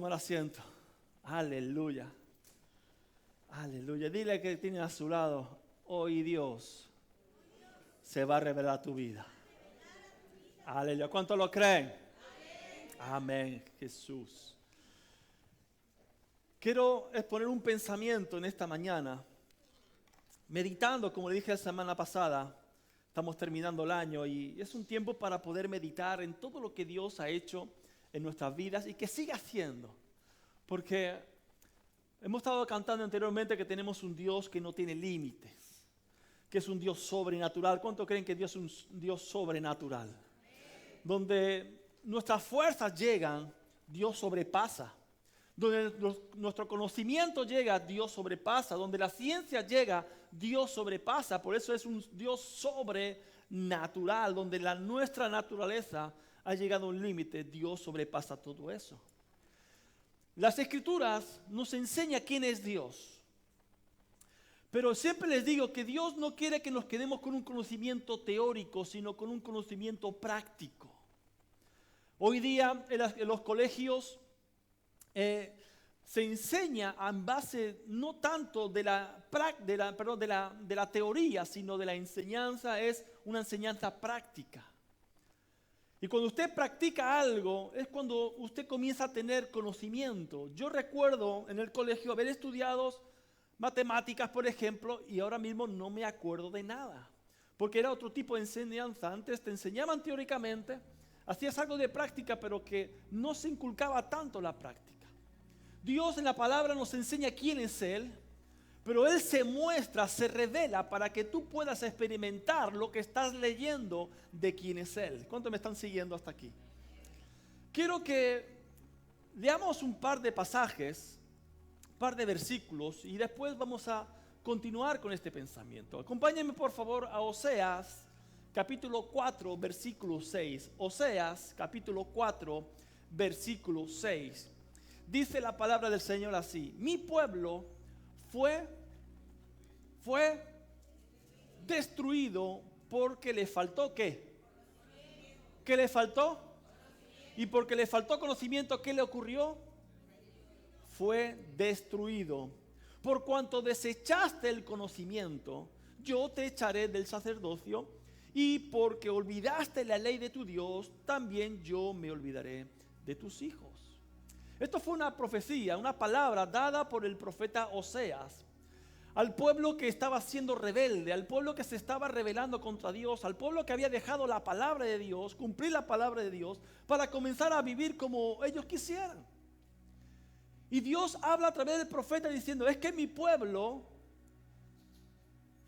Tomar asiento. Aleluya. Aleluya. Dile que tiene a su lado, hoy Dios se va a revelar a tu vida. Aleluya. ¿Cuántos lo creen? Amén, Jesús. Quiero exponer un pensamiento en esta mañana, meditando, como le dije la semana pasada. Estamos terminando el año y es un tiempo para poder meditar en todo lo que Dios ha hecho en nuestras vidas y que sigue haciendo. Porque hemos estado cantando anteriormente que tenemos un Dios que no tiene límites, que es un Dios sobrenatural. ¿Cuántos creen que Dios es un Dios sobrenatural? Donde nuestras fuerzas llegan, Dios sobrepasa. Donde nuestro conocimiento llega, Dios sobrepasa. Donde la ciencia llega, Dios sobrepasa. Por eso es un Dios sobrenatural. Donde nuestra naturaleza ha llegado a un límite, Dios sobrepasa todo eso. Las Escrituras nos enseñan quién es Dios. Pero siempre les digo que Dios no quiere que nos quedemos con un conocimiento teórico, sino con un conocimiento práctico. Hoy día en los colegios se enseña en base no tanto de la teoría, sino de la enseñanza, es una enseñanza práctica. Y cuando usted practica algo, es cuando usted comienza a tener conocimiento. Yo recuerdo en el colegio haber estudiado matemáticas, por ejemplo, y ahora mismo no me acuerdo de nada. Porque era otro tipo de enseñanza. Antes te enseñaban teóricamente, hacías algo de práctica, pero que no se inculcaba tanto la práctica. Dios en la palabra nos enseña quién es Él, pero Él se muestra, se revela para que tú puedas experimentar lo que estás leyendo de quién es Él. ¿Cuántos me están siguiendo hasta aquí? Quiero que leamos un par de pasajes, un par de versículos, y después vamos a continuar con este pensamiento. Acompáñenme por favor a Oseas, capítulo 4, versículo 6. Oseas, capítulo 4, versículo 6. Dice la palabra del Señor así: mi pueblo fue destruido porque le faltó ¿qué? ¿Qué le faltó? Y porque le faltó conocimiento, ¿qué le ocurrió? Fue destruido. Por cuanto desechaste el conocimiento, yo te echaré del sacerdocio, y porque olvidaste la ley de tu Dios, también yo me olvidaré de tus hijos. Esto fue una profecía, una palabra dada por el profeta Oseas al pueblo que estaba siendo rebelde, al pueblo que se estaba rebelando contra Dios, al pueblo que había dejado la palabra de Dios, cumplir la palabra de Dios, para comenzar a vivir como ellos quisieran. Y Dios habla a través del profeta diciendo: es que mi pueblo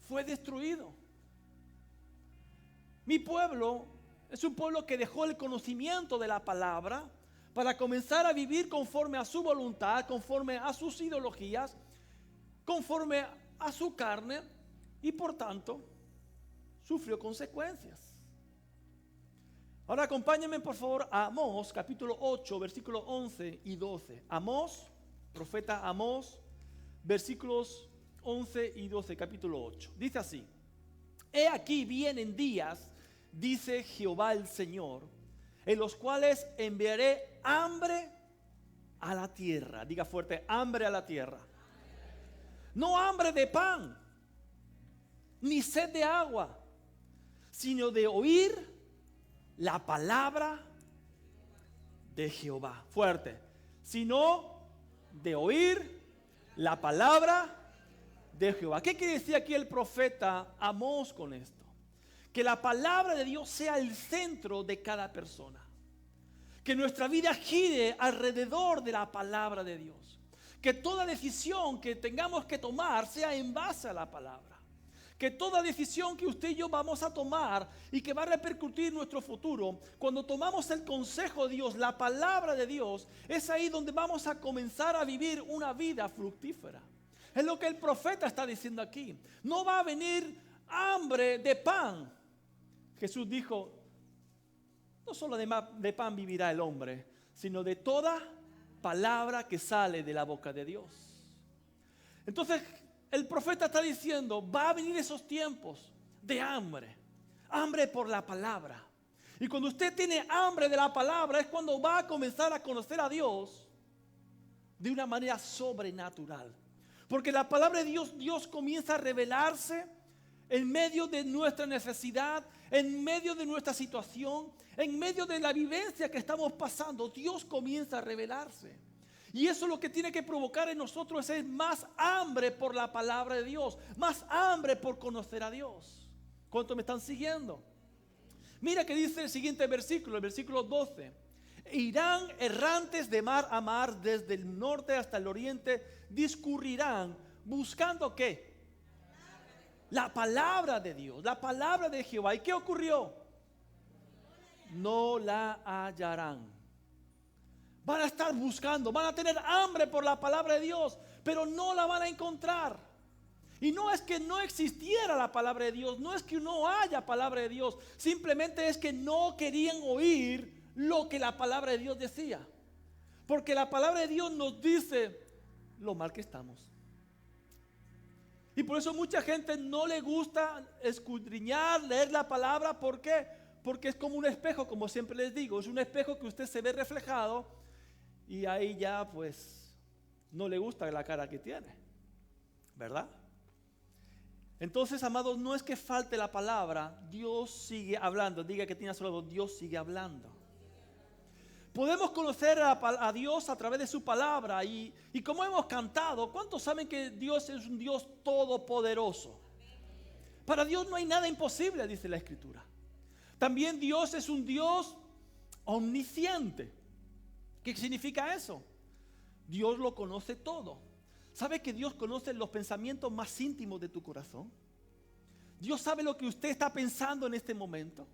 fue destruido. Mi pueblo es un pueblo que dejó el conocimiento de la palabra para comenzar a vivir conforme a su voluntad, conforme a sus ideologías, conforme a su carne, y por tanto sufrió consecuencias. Ahora acompáñenme por favor a Amós, capítulo 8, versículos 11 y 12. Amós, profeta Amós, versículos 11 y 12, capítulo 8. Dice así: he aquí vienen días, dice Jehová el Señor, en los cuales enviaré hambre a la tierra. Diga fuerte: hambre a la tierra. No hambre de pan, ni sed de agua, sino de oír la palabra de Jehová. Fuerte. Sino de oír la palabra de Jehová. ¿Qué quiere decir aquí el profeta Amós con esto? Que la palabra de Dios sea el centro de cada persona. Que nuestra vida gire alrededor de la palabra de Dios. Que toda decisión que tengamos que tomar sea en base a la palabra. Que toda decisión que usted y yo vamos a tomar y que va a repercutir en nuestro futuro, cuando tomamos el consejo de Dios, la palabra de Dios, es ahí donde vamos a comenzar a vivir una vida fructífera. Es lo que el profeta está diciendo aquí. No va a venir hambre de pan. Jesús dijo: no solo de pan vivirá el hombre, sino de toda palabra que sale de la boca de Dios. Entonces el profeta está diciendo: va a venir esos tiempos de hambre, hambre por la palabra. Y cuando usted tiene hambre de la palabra, es cuando va a comenzar a conocer a Dios de una manera sobrenatural. Porque la palabra de Dios, Dios comienza a revelarse en medio de nuestra necesidad, en medio de nuestra situación, en medio de la vivencia que estamos pasando. Dios comienza a revelarse. Y eso lo que tiene que provocar en nosotros es más hambre por la palabra de Dios, más hambre por conocer a Dios. ¿Cuántos me están siguiendo? Mira que dice el siguiente versículo, el versículo 12. Irán errantes de mar a mar, desde el norte hasta el oriente, discurrirán buscando ¿qué? La palabra de Dios, la palabra de Jehová. ¿Y qué ocurrió? No la hallarán. Van a estar buscando, van a tener hambre por la palabra de Dios, pero no la van a encontrar. Y no es que no existiera la palabra de Dios, no es que no haya palabra de Dios, simplemente es que no querían oír lo que la palabra de Dios decía. Porque la palabra de Dios nos dice lo mal que estamos. Y por eso mucha gente no le gusta escudriñar, leer la palabra. ¿Por qué? Porque es como un espejo, como siempre les digo. Es un espejo que usted se ve reflejado y ahí ya pues no le gusta la cara que tiene, ¿verdad? Entonces, amados, no es que falte la palabra. Dios sigue hablando. Diga que tiene a su lado, Dios sigue hablando. Podemos conocer a Dios a través de su palabra y como hemos cantado, ¿cuántos saben que Dios es un Dios todopoderoso? Para Dios no hay nada imposible, dice la Escritura. También Dios es un Dios omnisciente. ¿Qué significa eso? Dios lo conoce todo. ¿Sabe que Dios conoce los pensamientos más íntimos de tu corazón? Dios sabe lo que usted está pensando en este momento.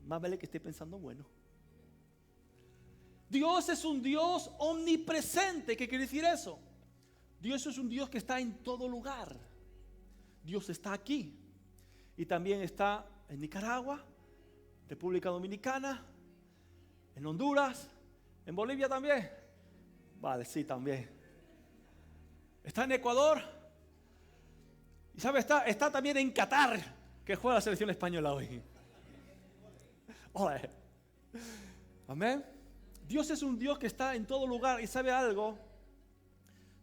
Más vale que esté pensando bueno. Dios es un Dios omnipresente. ¿Qué quiere decir eso? Dios es un Dios que está en todo lugar. Dios está aquí. Y también está en Nicaragua, República Dominicana, en Honduras, en Bolivia también. Vale, sí, también. Está en Ecuador. Y sabe, está también en Qatar, que juega la selección española hoy. Ole. Amén. Dios es un Dios que está en todo lugar. ¿Y sabe algo?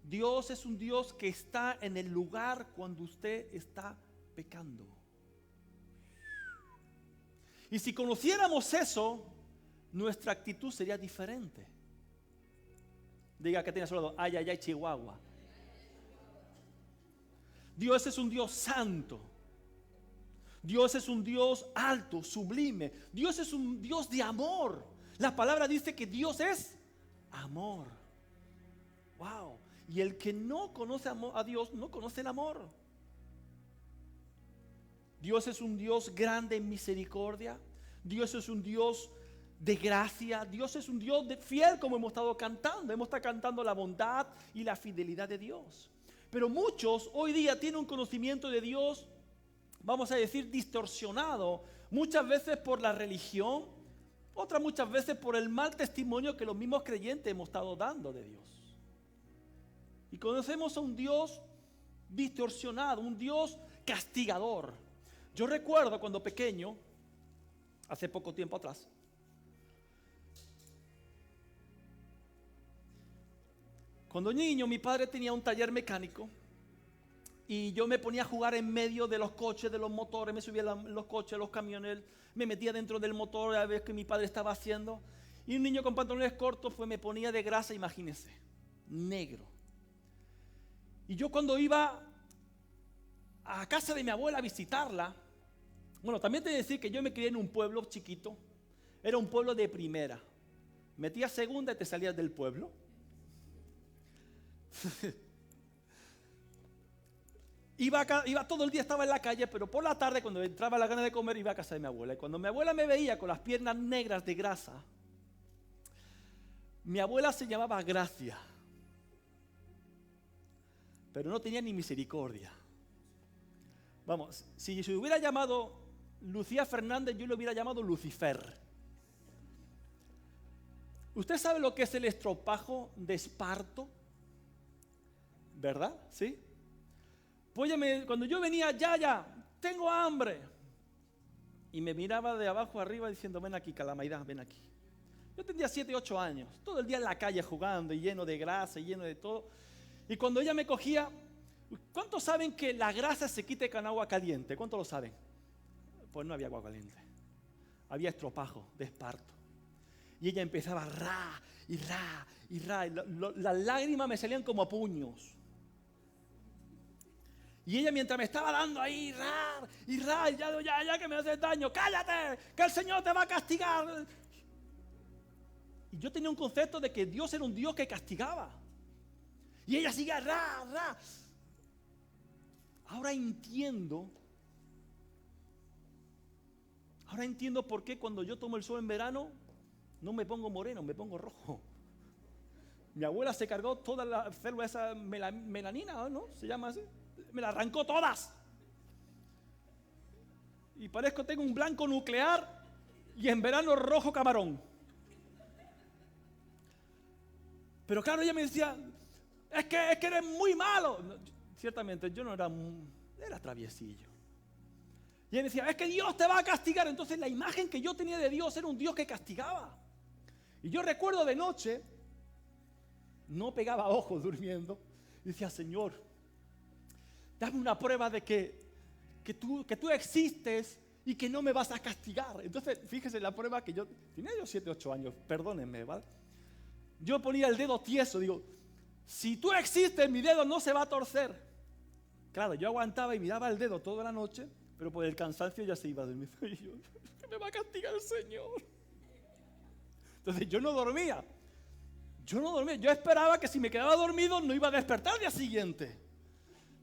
Dios es un Dios que está en el lugar cuando usted está pecando. Y si conociéramos eso, nuestra actitud sería diferente. Diga que tiene a su lado, ay, ay, ay, Chihuahua. Dios es un Dios santo. Dios es un Dios alto, sublime. Dios es un Dios de amor. La palabra dice que Dios es amor. Wow. Y el que no conoce a Dios no conoce el amor. Dios es un Dios grande en misericordia. Dios es un Dios de gracia. Dios es un Dios fiel, como hemos estado cantando. Hemos estado cantando la bondad y la fidelidad de Dios. Pero muchos hoy día tienen un conocimiento de Dios, vamos a decir, distorsionado. Muchas veces por la religión, otras muchas veces por el mal testimonio que los mismos creyentes hemos estado dando de Dios. Y conocemos a un Dios distorsionado, un Dios castigador. Yo recuerdo cuando pequeño, hace poco tiempo atrás, cuando niño mi padre tenía un taller mecánico y yo me ponía a jugar en medio de los coches, de los motores, me subía a los coches, los camiones, me metía dentro del motor a ver qué mi padre estaba haciendo. Y un niño con pantalones cortos pues me ponía de grasa, imagínense, negro. Y yo cuando iba a casa de mi abuela a visitarla, bueno, también te voy a decir que yo me crié en un pueblo chiquito, era un pueblo de primera. Metías segunda y te salías del pueblo. Iba todo el día, estaba en la calle, pero por la tarde cuando entraba la gana de comer iba a casa de mi abuela. Y cuando mi abuela me veía con las piernas negras de grasa, mi abuela se llamaba Gracia, pero no tenía ni misericordia. Vamos, si se hubiera llamado Lucía Fernández, yo le hubiera llamado Lucifer. ¿Usted sabe lo que es el estropajo de Esparto? ¿Verdad? ¿Sí? Pues cuando yo venía, ya, tengo hambre. Y me miraba de abajo arriba diciendo, ven aquí, Calamaidad, ven aquí. Yo tenía 7, 8 años, todo el día en la calle jugando y lleno de grasa y lleno de todo. Y cuando ella me cogía, ¿cuántos saben que la grasa se quita con agua caliente? ¿Cuántos lo saben? Pues no había agua caliente, había estropajo de esparto. Y ella empezaba ra y ra y ra, y las lágrimas me salían como puños. Y ella mientras me estaba dando ahí ra y ra, y ya que me haces daño, cállate, que el Señor te va a castigar. Y yo tenía un concepto de que Dios era un Dios que castigaba. Y ella sigue ra, ra. Ahora entiendo por qué cuando yo tomo el sol en verano no me pongo moreno, me pongo rojo. Mi abuela se cargó todas las células, esa melanina, ¿no? Se llama así. Me las arrancó todas. Y parezco tengo un blanco nuclear y en verano rojo camarón. Pero claro, ella me decía, es que eres muy malo. No, ciertamente, yo no era traviesillo. Y ella me decía, es que Dios te va a castigar. Entonces la imagen que yo tenía de Dios era un Dios que castigaba. Y yo recuerdo de noche, no pegaba ojos durmiendo, y decía, Señor, dame una prueba de que tú existes y que no me vas a castigar. Entonces, fíjese la prueba que yo, tenía yo 7, 8 años, perdónenme, ¿vale? Yo ponía el dedo tieso, digo, si tú existes, mi dedo no se va a torcer. Claro, yo aguantaba y miraba el dedo toda la noche, pero por el cansancio ya se iba a dormir. Y yo, me va a castigar el Señor. Entonces yo no dormía. Yo esperaba que si me quedaba dormido no iba a despertar al día siguiente.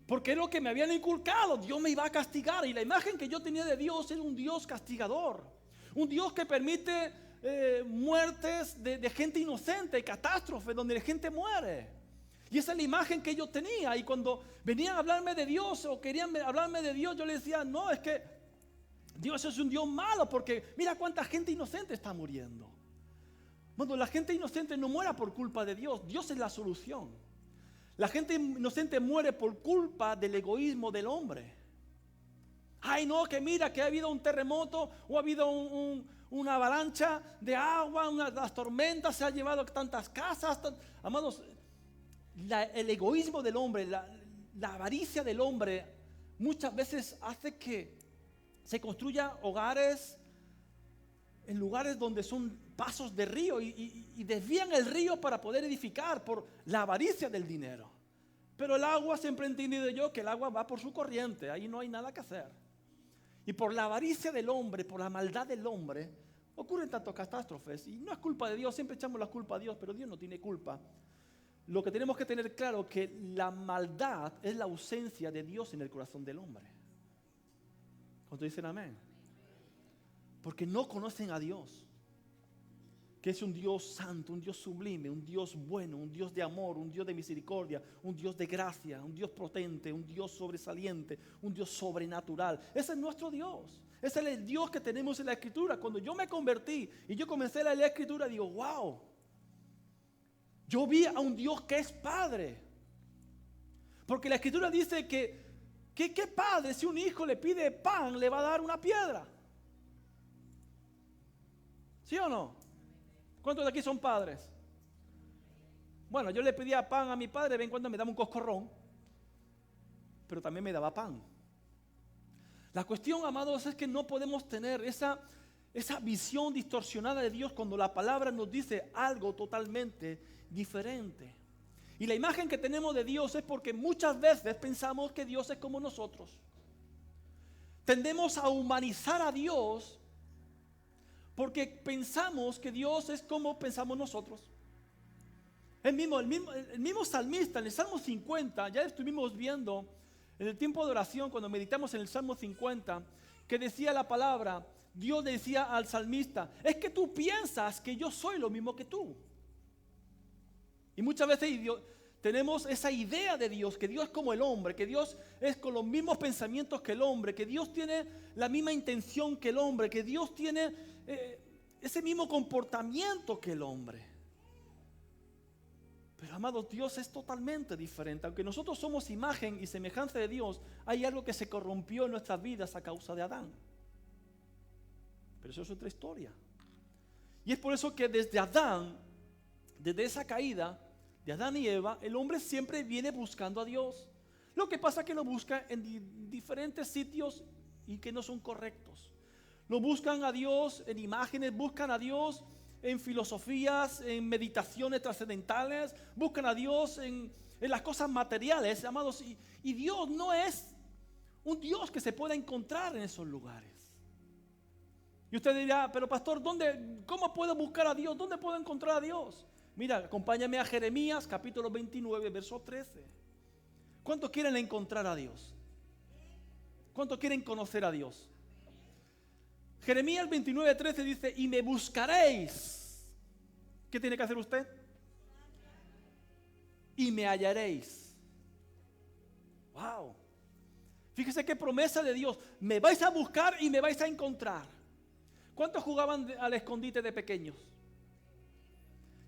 Porque es lo que me habían inculcado, Dios me iba a castigar. Y la imagen que yo tenía de Dios era un Dios castigador. Un Dios que permite muertes de gente inocente, catástrofes donde la gente muere. Y esa es la imagen que yo tenía. Y cuando venían a hablarme de Dios o querían hablarme de Dios, yo les decía, no, es que Dios es un Dios malo porque mira cuánta gente inocente está muriendo. Bueno, la gente inocente no muera por culpa de Dios, Dios es la solución. La gente inocente muere por culpa del egoísmo del hombre. Ay, no, que mira que ha habido un terremoto o ha habido una avalancha de agua, las tormentas, se han llevado tantas casas. Amados, el egoísmo del hombre, la avaricia del hombre muchas veces hace que se construyan hogares en lugares donde son pasos de río y desvían el río para poder edificar por la avaricia del dinero. Pero el agua, siempre he entendido yo que el agua va por su corriente, ahí no hay nada que hacer. Y por la avaricia del hombre, por la maldad del hombre, ocurren tantas catástrofes. Y no es culpa de Dios, siempre echamos la culpa a Dios, pero Dios no tiene culpa. Lo que tenemos que tener claro es que la maldad es la ausencia de Dios en el corazón del hombre. ¿Cuántos dicen amén? Porque no conocen a Dios, que es un Dios santo, un Dios sublime, un Dios bueno, un Dios de amor, un Dios de misericordia, un Dios de gracia, un Dios potente, un Dios sobresaliente, un Dios sobrenatural. Ese es nuestro Dios. Ese es el Dios que tenemos en la Escritura. Cuando yo me convertí y yo comencé a leer la Escritura, digo, wow, yo vi a un Dios que es Padre. Porque la Escritura dice que ¿qué padre si un hijo le pide pan le va a dar una piedra? ¿Sí o no? ¿Cuántos de aquí son padres? Bueno, yo le pedía pan a mi padre, de vez en cuando me daba un coscorrón, pero también me daba pan. La cuestión, amados, es que no podemos tener esa visión distorsionada de Dios cuando la palabra nos dice algo totalmente diferente. Y la imagen que tenemos de Dios es porque muchas veces pensamos que Dios es como nosotros. Tendemos a humanizar a Dios porque pensamos que Dios es como pensamos nosotros. El mismo salmista en el Salmo 50, ya estuvimos viendo en el tiempo de oración cuando meditamos en el Salmo 50, que decía la palabra, Dios decía al salmista, es que tú piensas que yo soy lo mismo que tú. Y muchas veces tenemos esa idea de Dios, que Dios es como el hombre, que Dios es con los mismos pensamientos que el hombre, que Dios tiene la misma intención que el hombre, que Dios tiene ese mismo comportamiento que el hombre. Pero amados, Dios es totalmente diferente. Aunque nosotros somos imagen y semejanza de Dios, hay algo que se corrompió en nuestras vidas a causa de Adán. Pero eso es otra historia. Y es por eso que desde Adán, desde esa caída de Adán y Eva, el hombre siempre viene buscando a Dios. Lo que pasa es que lo busca en diferentes sitios y que no son correctos. Lo buscan a Dios en imágenes, buscan a Dios en filosofías, en meditaciones trascendentales, buscan a Dios en las cosas materiales, amados. Y Dios no es un Dios que se pueda encontrar en esos lugares. Y usted dirá, pero pastor, ¿cómo puedo buscar a Dios? ¿Dónde puedo encontrar a Dios? Mira, acompáñame a Jeremías capítulo 29, verso 13. ¿Cuántos quieren encontrar a Dios? ¿Cuántos quieren conocer a Dios? Jeremías 29, 13 dice, y me buscaréis. ¿Qué tiene que hacer usted? Y me hallaréis. Wow. Fíjese qué promesa de Dios. Me vais a buscar y me vais a encontrar. ¿Cuántos jugaban al escondite de pequeños?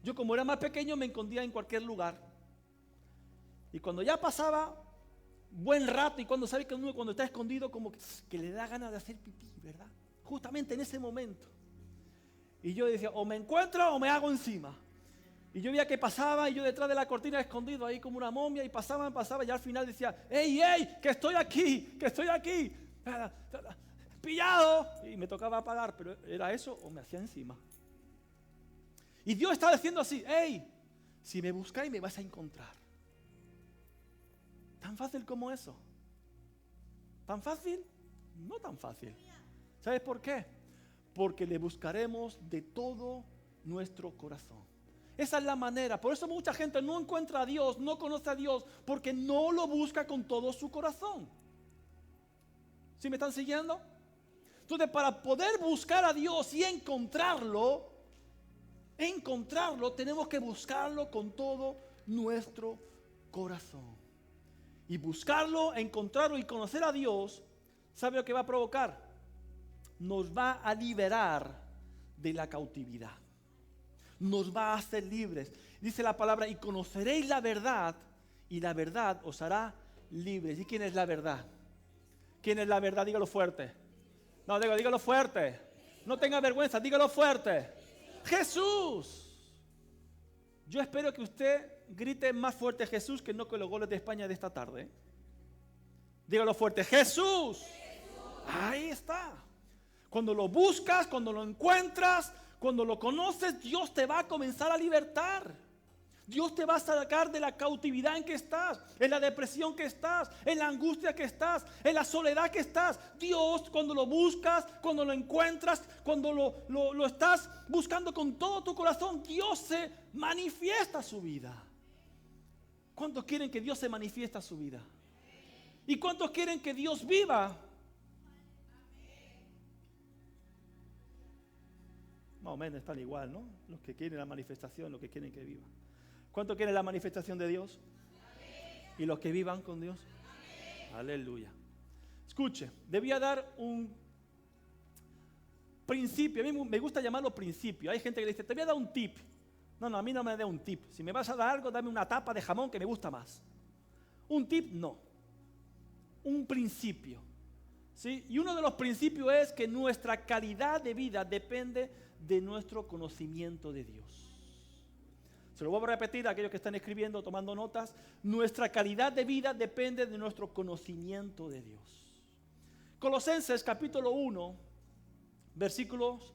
Yo, como era más pequeño, me escondía en cualquier lugar. Y cuando ya pasaba buen rato, y cuando sabe que uno cuando está escondido, como que le da ganas de hacer pipí, ¿verdad? Justamente en ese momento. Y yo decía, o me encuentro o me hago encima. Y yo veía que pasaba y yo detrás de la cortina escondido ahí como una momia, y pasaba, y al final decía, ¡ey, que estoy aquí, pillado! Y me tocaba apagar, pero era eso o me hacía encima. Y Dios está diciendo así, si me buscáis me vas a encontrar. ¿Tan fácil como eso? ¿Tan fácil? No tan fácil. ¿Sabes por qué? Porque le buscaremos de todo nuestro corazón. Esa es la manera. Por eso mucha gente no encuentra a Dios, no conoce a Dios, porque no lo busca con todo su corazón. ¿Sí me están siguiendo? Entonces, para poder buscar a Dios y encontrarlo, tenemos que buscarlo con todo nuestro corazón. Y buscarlo, encontrarlo y conocer a Dios, ¿sabe lo que va a provocar? Nos va a liberar de la cautividad. Nos va a hacer libres. Dice la palabra, y conoceréis la verdad, y la verdad os hará libres. ¿Y quién es la verdad? ¿Quién es la verdad? Dígalo fuerte. No, dígalo fuerte. No tenga vergüenza, dígalo fuerte. Jesús. Yo espero que usted grite más fuerte Jesús que no con los goles de España de esta tarde. Dígalo fuerte, Jesús. Ahí está. Cuando lo buscas, cuando lo encuentras, cuando lo conoces, Dios te va a comenzar a libertar. Dios te va a sacar de la cautividad en que estás, en la depresión que estás, en la angustia que estás, en la soledad que estás. Dios, cuando lo buscas, cuando lo encuentras, cuando lo estás buscando con todo tu corazón, Dios se manifiesta a su vida. ¿Cuántos quieren que Dios se manifieste a su vida? ¿Y cuántos quieren que Dios viva? Más o menos están igual, ¿no? Los que quieren la manifestación, los que quieren que viva. ¿Cuántos quieren la manifestación de Dios? Amén. ¿Y los que vivan con Dios? Amén. Aleluya. Escuche, debía dar un principio. A mí me gusta llamarlo principio. Hay gente que le dice, te voy a dar un tip. No, a mí no me dé un tip. Si me vas a dar algo, dame una tapa de jamón que me gusta más. Un tip, no. Un principio. ¿Sí? Y uno de los principios es que nuestra calidad de vida depende de nuestro conocimiento de Dios. Se lo voy a repetir a aquellos que están escribiendo, tomando notas. Nuestra calidad de vida depende de nuestro conocimiento de Dios. Colosenses capítulo 1, versículos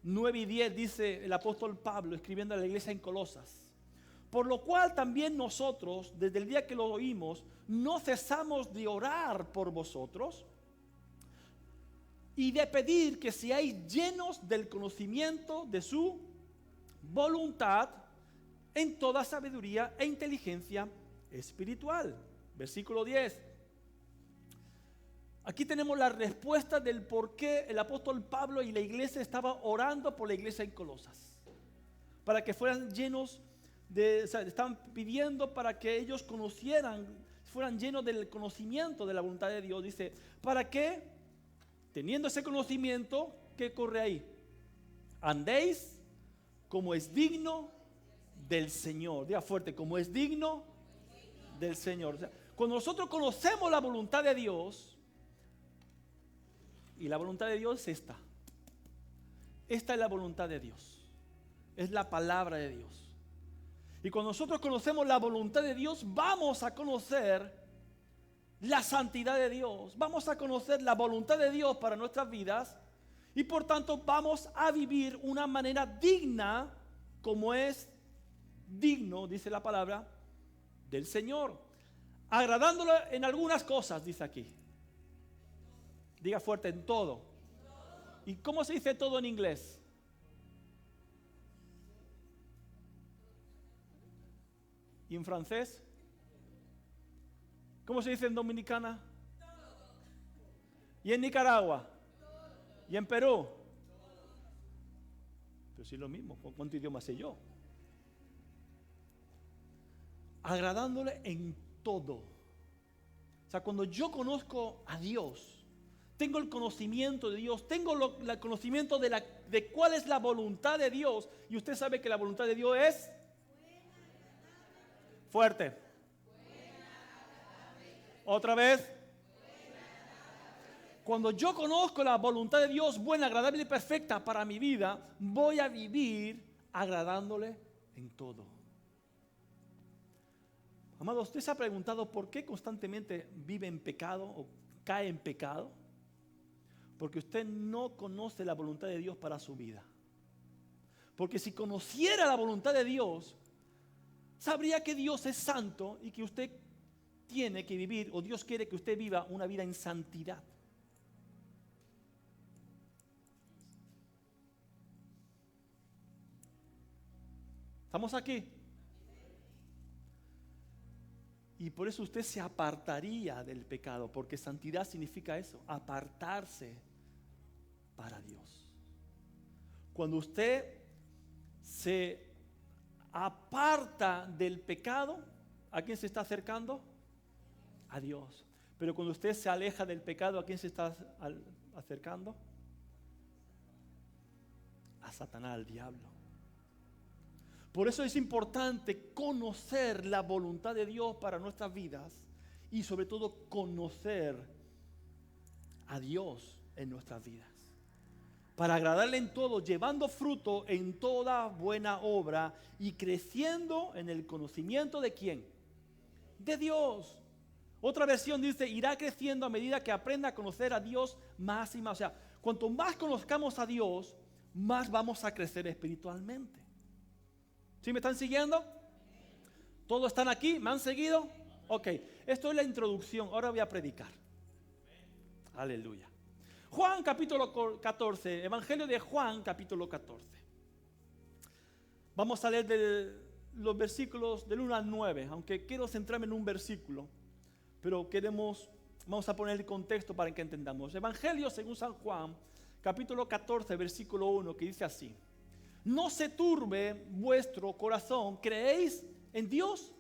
9 y 10, dice el apóstol Pablo, escribiendo a la iglesia en Colosas. Por lo cual también nosotros, desde el día que lo oímos, no cesamos de orar por vosotros y de pedir que seáis llenos del conocimiento de su voluntad en toda sabiduría e inteligencia espiritual. Versículo 10. Aquí tenemos la respuesta del por qué el apóstol Pablo y la iglesia estaban orando por la iglesia en Colosas. Para que fueran llenos estaban pidiendo para que ellos fueran llenos del conocimiento de la voluntad de Dios. Dice, ¿para qué? Teniendo ese conocimiento, ¿qué corre ahí? Andéis como es digno del Señor. Diga fuerte, como es digno del Señor. O sea, cuando nosotros conocemos la voluntad de Dios, y la voluntad de Dios es esta. Esta es la voluntad de Dios. es la palabra de Dios. Y cuando nosotros conocemos la voluntad de Dios, vamos a conocer la santidad de Dios, vamos a conocer la voluntad de Dios para nuestras vidas y por tanto vamos a vivir una manera digna, como es digno, dice la palabra, del Señor, agradándole en algunas cosas, dice aquí. Diga fuerte, en todo. ¿Y cómo se dice todo en inglés? ¿Y en francés? ¿Cómo se dice en Dominicana? ¿Y en Nicaragua? ¿Y en Perú? Pero sí es lo mismo, ¿cuántos idiomas sé yo? Agradándole en todo. O sea, cuando yo conozco a Dios, tengo el conocimiento de Dios, tengo el conocimiento de cuál es la voluntad de Dios, y usted sabe que la voluntad de Dios es fuerte. Otra vez. Cuando yo conozco la voluntad de Dios buena, agradable y perfecta para mi vida, voy a vivir agradándole en todo. Amado, ¿usted se ha preguntado por qué constantemente vive en pecado o cae en pecado? Porque usted no conoce la voluntad de Dios para su vida. Porque si conociera la voluntad de Dios, sabría que Dios es santo y que usted tiene que vivir, o Dios quiere que usted viva una vida en santidad. ¿Estamos aquí? Y por eso usted se apartaría del pecado, porque santidad significa eso, apartarse para Dios. Cuando usted se aparta del pecado, ¿a quién se está acercando? A Dios. Pero cuando usted se aleja del pecado, ¿a quién se está acercando? A Satanás, al diablo. Por eso es importante conocer la voluntad de Dios para nuestras vidas y sobre todo conocer a Dios en nuestras vidas. Para agradarle en todo, llevando fruto en toda buena obra y creciendo en el conocimiento ¿de quién? De Dios. Otra versión dice, irá creciendo a medida que aprenda a conocer a Dios más y más. O sea, cuanto más conozcamos a Dios, más vamos a crecer espiritualmente. ¿Sí me están siguiendo? ¿Todos están aquí? ¿Me han seguido? Ok, esto es la introducción. Ahora voy a predicar. Aleluya. Juan capítulo 14, Evangelio de Juan capítulo 14. Vamos a leer de los versículos del 1 al 9, aunque quiero centrarme en un versículo, pero vamos a poner el contexto para que entendamos. Evangelio según San Juan, capítulo 14, versículo 1, que dice así: no se turbe vuestro corazón, ¿creéis en Dios?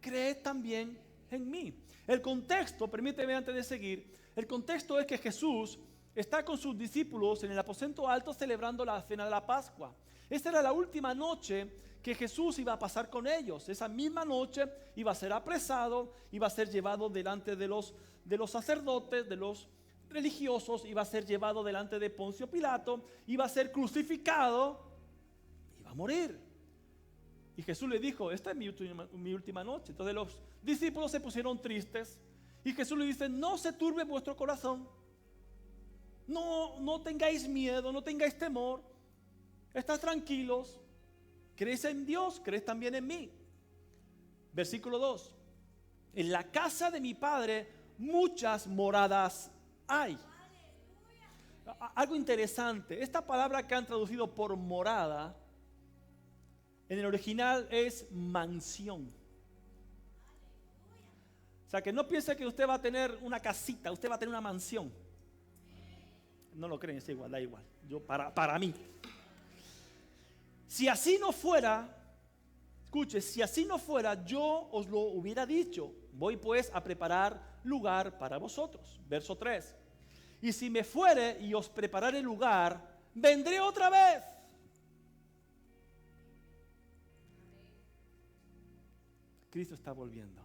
Creed también en mí. El contexto, permíteme antes de seguir, el contexto es que Jesús está con sus discípulos en el aposento alto celebrando la cena de la Pascua. Esta era la última noche que Jesús iba a pasar con ellos. Esa misma noche iba a ser apresado, iba a ser llevado delante de los sacerdotes, de los religiosos, iba a ser llevado delante de Poncio Pilato, iba a ser crucificado, iba a morir. Y Jesús le dijo, esta es mi última noche. Entonces los discípulos se pusieron tristes y Jesús le dice, no se turbe vuestro corazón, no tengáis miedo, no tengáis temor, estad tranquilos, creéis en Dios, creéis también en mí. Versículo 2, en la casa de mi Padre muchas moradas hay. Algo interesante, esta palabra que han traducido por morada, en el original es mansión. O sea, que no piense que usted va a tener una casita, usted va a tener una mansión. No lo creen, es igual, da igual. Yo, para mí. Si así no fuera, escuche, si así no fuera, yo os lo hubiera dicho. Voy pues a preparar lugar para vosotros. Verso 3. Y si me fuere y os prepararé lugar, vendré otra vez. Cristo está volviendo.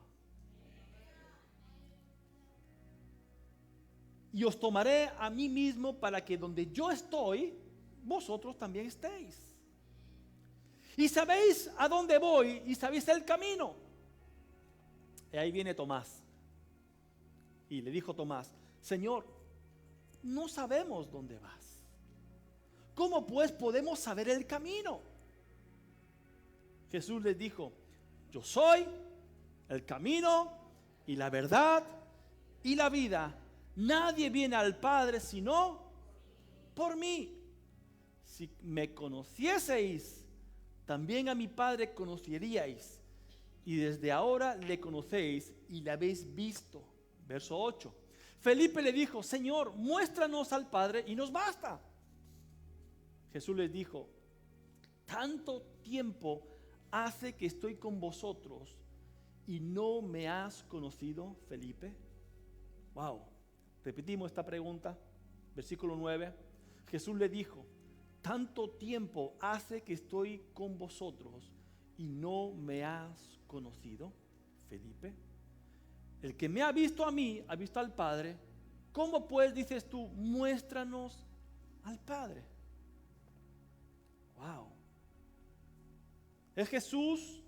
Y os tomaré a mí mismo para que donde yo estoy, vosotros también estéis. Y sabéis a dónde voy y sabéis el camino. Y ahí viene Tomás. Y le dijo Tomás, Señor, no sabemos dónde vas. ¿Cómo pues podemos saber el camino? Jesús les dijo, yo soy el camino y la verdad y la vida. Nadie viene al Padre sino por mí. Si me conocieseis, también a mi Padre conoceríais. Y desde ahora le conocéis y le habéis visto. Verso 8. Felipe le dijo, Señor, muéstranos al Padre y nos basta. Jesús les dijo, tanto tiempo hace que estoy con vosotros y no me has conocido, Felipe. Wow. Repetimos esta pregunta. Versículo 9. Jesús le dijo, tanto tiempo hace que estoy con vosotros y no me has conocido, Felipe. El que me ha visto a mí, ha visto al Padre. ¿Cómo pues dices tú, muéstranos al Padre? Wow. Es Jesús,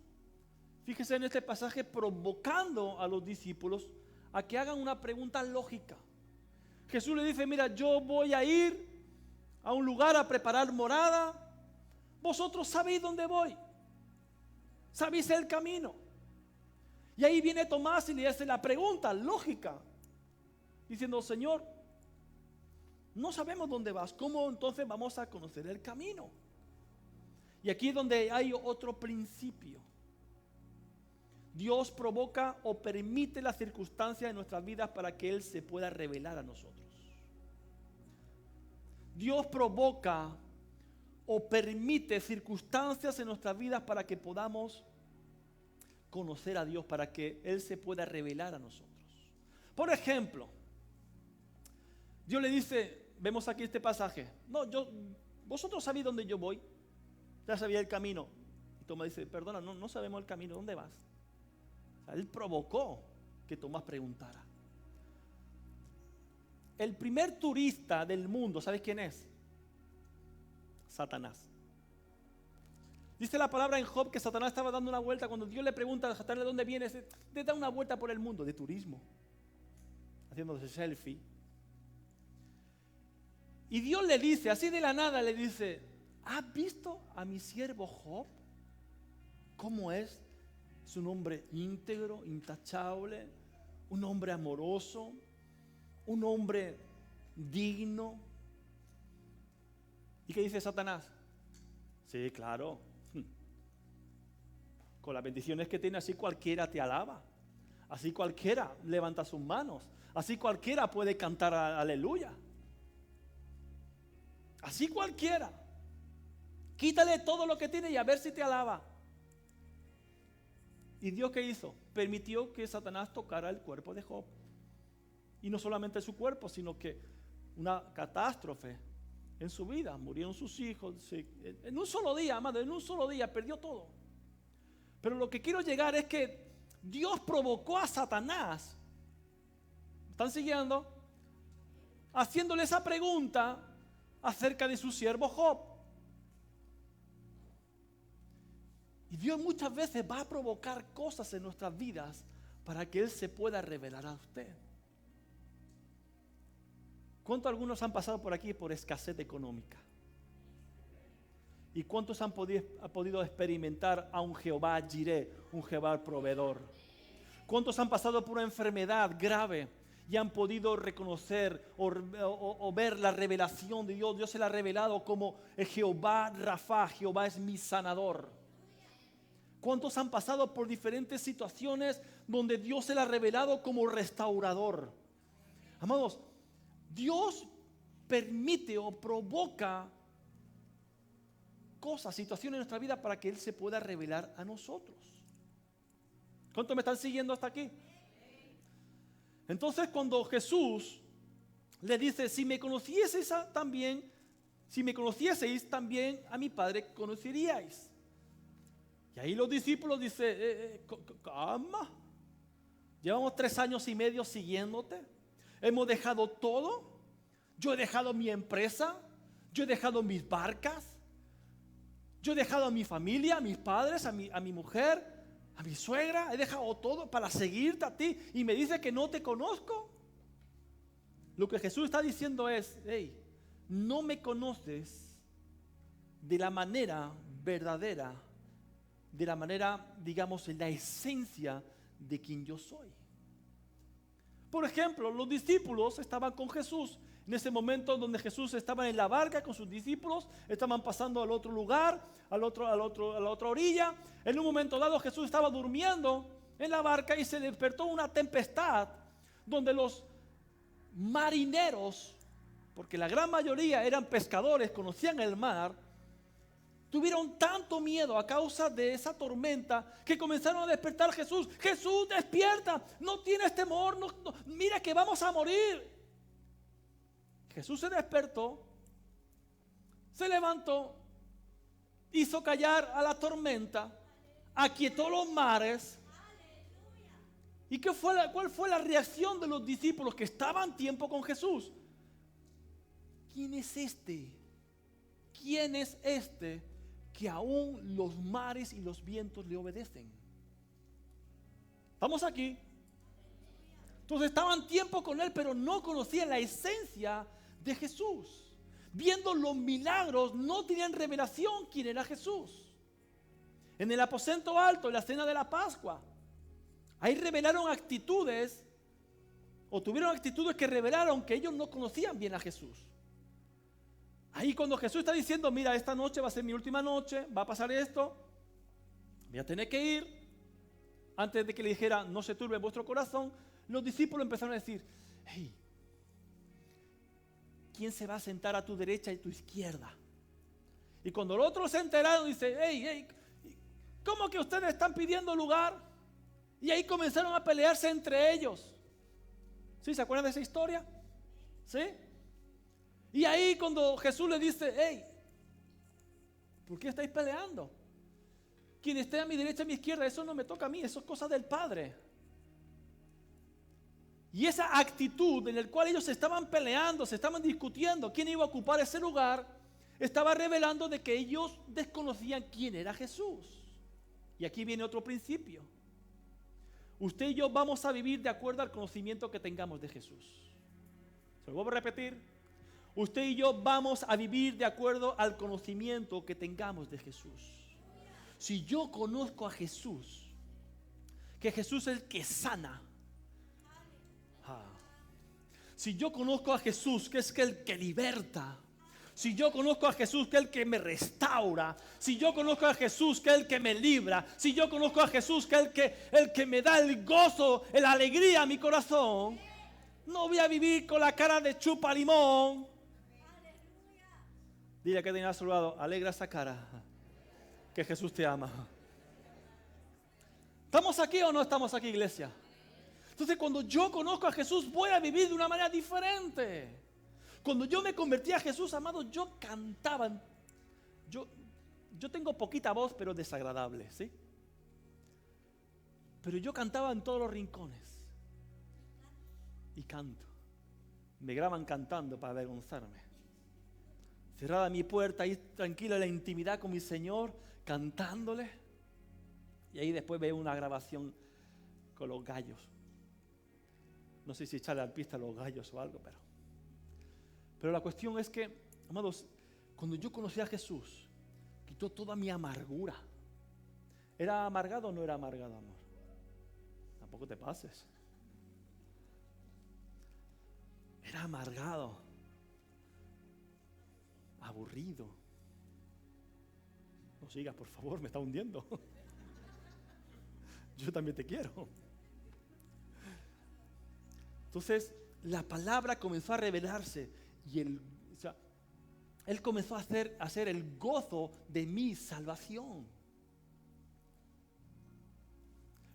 fíjese en este pasaje, provocando a los discípulos a que hagan una pregunta lógica. Jesús le dice, mira, yo voy a ir a un lugar a preparar morada. Vosotros sabéis dónde voy. Sabéis el camino. Y ahí viene Tomás y le hace la pregunta lógica, diciendo, Señor, no sabemos dónde vas. ¿Cómo entonces vamos a conocer el camino? Y aquí es donde hay otro principio. Dios provoca o permite las circunstancias de nuestras vidas para que Él se pueda revelar a nosotros. Dios provoca o permite circunstancias en nuestras vidas para que podamos conocer a Dios, para que Él se pueda revelar a nosotros. Por ejemplo, Dios le dice, vemos aquí este pasaje, vosotros sabéis dónde yo voy, ya sabía el camino. Y Tomás dice, perdona, no sabemos el camino, ¿dónde vas? O sea, Él provocó que Tomás preguntara. El primer turista del mundo, ¿sabes quién es? Satanás. Dice la palabra en Job que Satanás estaba dando una vuelta. Cuando Dios le pregunta a Satanás de dónde viene, de dar una vuelta por el mundo, de turismo, haciéndose selfie. Y Dios le dice, así de la nada le dice, ¿has visto a mi siervo Job? ¿Cómo es? Es un hombre íntegro, intachable, un hombre amoroso, un hombre digno. ¿Y qué dice Satanás? Sí, claro. Con las bendiciones que tiene, así cualquiera te alaba. Así cualquiera levanta sus manos. Así cualquiera puede cantar aleluya. Así cualquiera. Quítale todo lo que tiene y a ver si te alaba. ¿Y Dios qué hizo? Permitió que Satanás tocara el cuerpo de Job. Y no solamente su cuerpo, sino que una catástrofe en su vida. Murieron sus hijos. En un solo día, amado, en un solo día perdió todo. Pero lo que quiero llegar es que Dios provocó a Satanás. ¿Están siguiendo? Haciéndole esa pregunta acerca de su siervo Job. Y Dios muchas veces va a provocar cosas en nuestras vidas para que Él se pueda revelar a usted. ¿Cuántos algunos han pasado por aquí por escasez económica? ¿Y cuántos han podido experimentar a un Jehová Jireh, un Jehová proveedor? ¿Cuántos han pasado por una enfermedad grave y han podido reconocer o ver la revelación de Dios? Dios se la ha revelado como el Jehová Rafa, Jehová es mi sanador. ¿Cuántos han pasado por diferentes situaciones donde Dios se la ha revelado como restaurador? Amados, Dios permite o provoca cosas, situaciones en nuestra vida para que Él se pueda revelar a nosotros. ¿Cuántos me están siguiendo hasta aquí? Entonces cuando Jesús le dice, si me conocieseis también a mi Padre conoceríais. Y ahí los discípulos dicen, calma, llevamos 3 años y medio siguiéndote, hemos dejado todo, yo he dejado mi empresa, yo he dejado mis barcas, Yo he dejado a mi familia, a mis padres, a mi mujer, a mi suegra. He dejado todo para seguirte a ti. Y me dice que no te conozco. Lo que Jesús está diciendo es, hey, no me conoces de la manera verdadera, de la manera, digamos, en la esencia de quien yo soy. Por ejemplo, los discípulos estaban con Jesús en ese momento donde Jesús estaba en la barca con sus discípulos, estaban pasando al otro lugar, a la otra orilla. En un momento dado Jesús estaba durmiendo en la barca y se despertó una tempestad donde los marineros, porque la gran mayoría eran pescadores, conocían el mar, tuvieron tanto miedo a causa de esa tormenta que comenzaron a despertar a Jesús. Jesús, despierta, no tienes temor, no, mira que vamos a morir. Jesús se despertó, se levantó, hizo callar a la tormenta, aquietó los mares. ¿Y cuál fue la reacción de los discípulos que estaban tiempo con Jesús? ¿Quién es este? ¿Quién es este que aún los mares y los vientos le obedecen? Estamos aquí. Entonces estaban tiempo con él, pero no conocían la esencia de Jesús. Viendo los milagros, no tenían revelación quién era Jesús. En el aposento alto, en la cena de la Pascua, ahí revelaron actitudes, o tuvieron actitudes que revelaron que ellos no conocían bien a Jesús. Ahí cuando Jesús está diciendo, mira, esta noche va a ser mi última noche, va a pasar esto, voy a tener que ir. Antes de que le dijera, no se turbe vuestro corazón, los discípulos empezaron a decir, hey, ¿quién se va a sentar a tu derecha y a tu izquierda? Y cuando los otros se enteraron, dice, hey, ¿cómo que ustedes están pidiendo lugar? Y ahí comenzaron a pelearse entre ellos. ¿Sí? ¿Se acuerdan de esa historia? ¿Sí? Y ahí cuando Jesús le dice, hey, ¿por qué estáis peleando? Quien esté a mi derecha y a mi izquierda, eso no me toca a mí, eso es cosa del Padre. Y esa actitud en la cual ellos se estaban peleando, se estaban discutiendo quién iba a ocupar ese lugar, estaba revelando de que ellos desconocían quién era Jesús. Y aquí viene otro principio. Usted y yo vamos a vivir de acuerdo al conocimiento que tengamos de Jesús. Se lo vuelvo a repetir. Usted y yo vamos a vivir de acuerdo al conocimiento que tengamos de Jesús. Si yo conozco a Jesús, que Jesús es el que sana. Si yo conozco a Jesús, que es el que liberta. Si yo conozco a Jesús, que es el que me restaura. Si yo conozco a Jesús, que es el que me libra. Si yo conozco a Jesús, que es el que me da el gozo, la alegría a mi corazón. No voy a vivir con la cara de chupa limón. Dile que tenga a su lado, alegra esa cara, que Jesús te ama. ¿Estamos aquí o no estamos aquí, iglesia? Entonces cuando yo conozco a Jesús voy a vivir de una manera diferente. Cuando yo me convertí a Jesús, amado, yo cantaba. Yo tengo poquita voz, pero desagradable, ¿sí? Pero yo cantaba en todos los rincones. Y canto. Me graban cantando para avergonzarme. Cerrada mi puerta, ahí tranquila en la intimidad con mi Señor, cantándole. Y ahí después veo una grabación con los gallos. No sé si echarle al pista a los gallos o algo, pero la cuestión es que, amados, cuando yo conocí a Jesús, quitó toda mi amargura. ¿Era amargado o no era amargado, amor? Tampoco te pases. Era amargado, aburrido. No sigas, por favor, me está hundiendo. Yo también te quiero. Entonces, la palabra comenzó a revelarse y Él comenzó a hacer el gozo de mi salvación.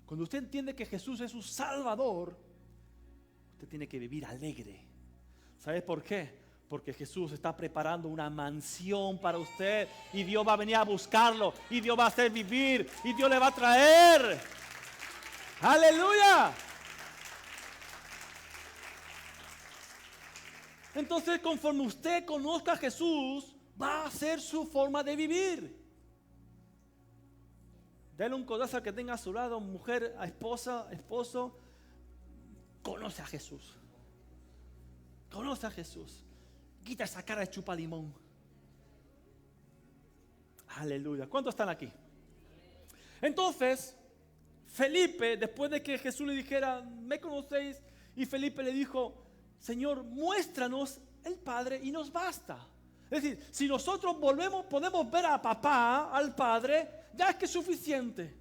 Cuando usted entiende que Jesús es su Salvador, usted tiene que vivir alegre. ¿Sabes por qué? Porque Jesús está preparando una mansión para usted y Dios va a venir a buscarlo y Dios va a hacer vivir y Dios le va a traer. ¡Aleluya! Entonces, conforme usted conozca a Jesús, va a ser su forma de vivir. Dale un codazo al que tenga a su lado, mujer, a esposa, esposo. Conoce a Jesús. Conoce a Jesús. Quita esa cara de chupa limón. Aleluya. ¿Cuántos están aquí? Entonces, Felipe, después de que Jesús le dijera, ¿me conocéis? Y Felipe le dijo, Señor, muéstranos el Padre y nos basta. Es decir, si nosotros podemos ver a papá, al Padre, ya es que es suficiente.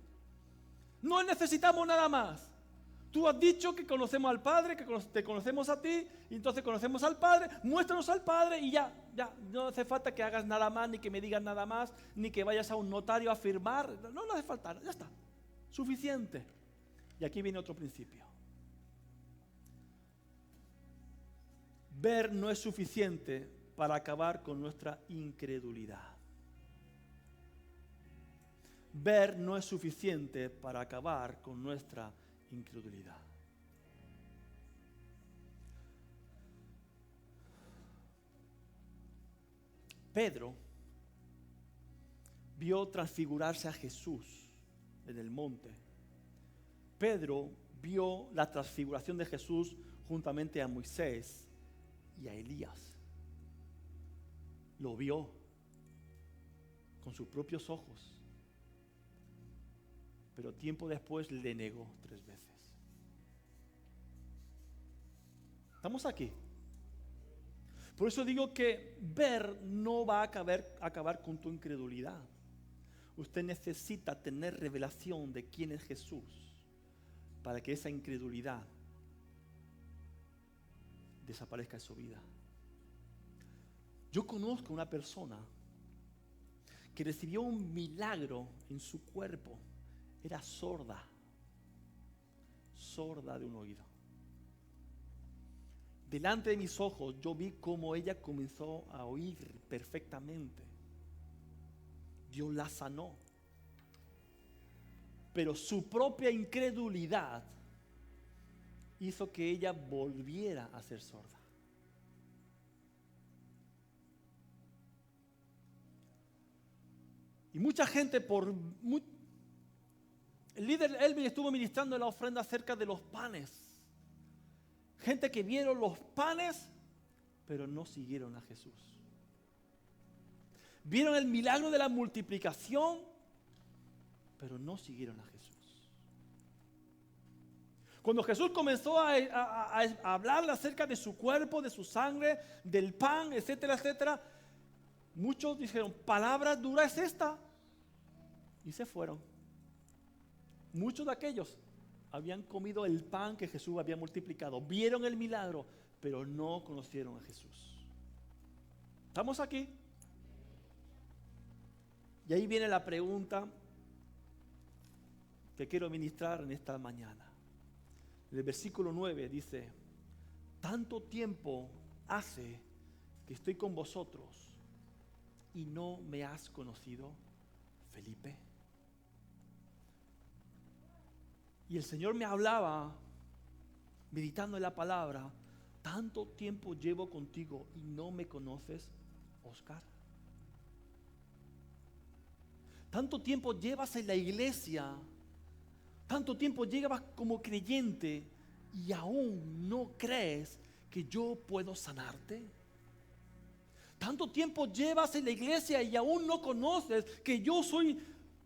No necesitamos nada más. Tú has dicho que conocemos al Padre, que te conocemos a ti, y entonces conocemos al Padre, muéstranos al Padre y ya, no hace falta que hagas nada más, ni que me digas nada más, ni que vayas a un notario a firmar, no hace falta, ya está, suficiente. Y aquí viene otro principio. Ver no es suficiente para acabar con nuestra incredulidad. Ver no es suficiente para acabar con nuestra incredulidad. Pedro vio transfigurarse a Jesús en el monte. Pedro vio la transfiguración de Jesús juntamente a Moisés y a Elías. Lo vio con sus propios ojos. Pero tiempo después le negó 3 veces. ¿Estamos aquí? Por eso digo que ver no va a acabar con tu incredulidad. Usted necesita tener revelación de quién es Jesús para que esa incredulidad desaparezca de su vida. Yo conozco una persona que recibió un milagro en su cuerpo. Era sorda de un oído. Delante de mis ojos yo vi cómo ella comenzó a oír perfectamente. Dios la sanó. Pero su propia incredulidad hizo que ella volviera a ser sorda. Y mucha gente el líder Elvin estuvo ministrando en la ofrenda acerca de los panes. Gente que vieron los panes, pero no siguieron a Jesús. Vieron el milagro de la multiplicación, pero no siguieron a Jesús. Cuando Jesús comenzó a hablarle acerca de su cuerpo, de su sangre, del pan, etcétera, etcétera, muchos dijeron, palabra dura es esta, y se fueron. Muchos de aquellos habían comido el pan que Jesús había multiplicado, vieron el milagro, pero no conocieron a Jesús. ¿Estamos aquí? Y ahí viene la pregunta que quiero ministrar en esta mañana. En el versículo 9 dice, tanto tiempo hace que estoy con vosotros y no me has conocido, Felipe. Y el Señor me hablaba, meditando en la palabra, tanto tiempo llevo contigo y no me conoces, Oscar. Tanto tiempo llevas en la iglesia, tanto tiempo llevas como creyente y aún no crees que yo puedo sanarte. Tanto tiempo llevas en la iglesia y aún no conoces que yo soy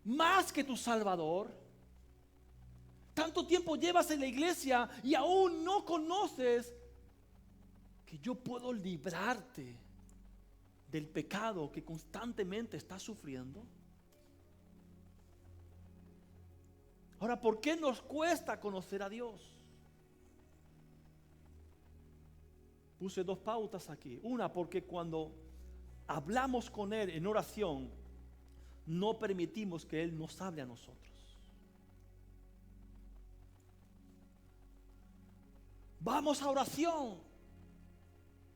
más que tu Salvador. Tanto tiempo llevas en la iglesia y aún no conoces que yo puedo librarte del pecado que constantemente estás sufriendo. Ahora, ¿por qué nos cuesta conocer a Dios? Puse 2 pautas aquí. Una, porque cuando hablamos con Él en oración, no permitimos que Él nos hable a nosotros. Vamos a oración.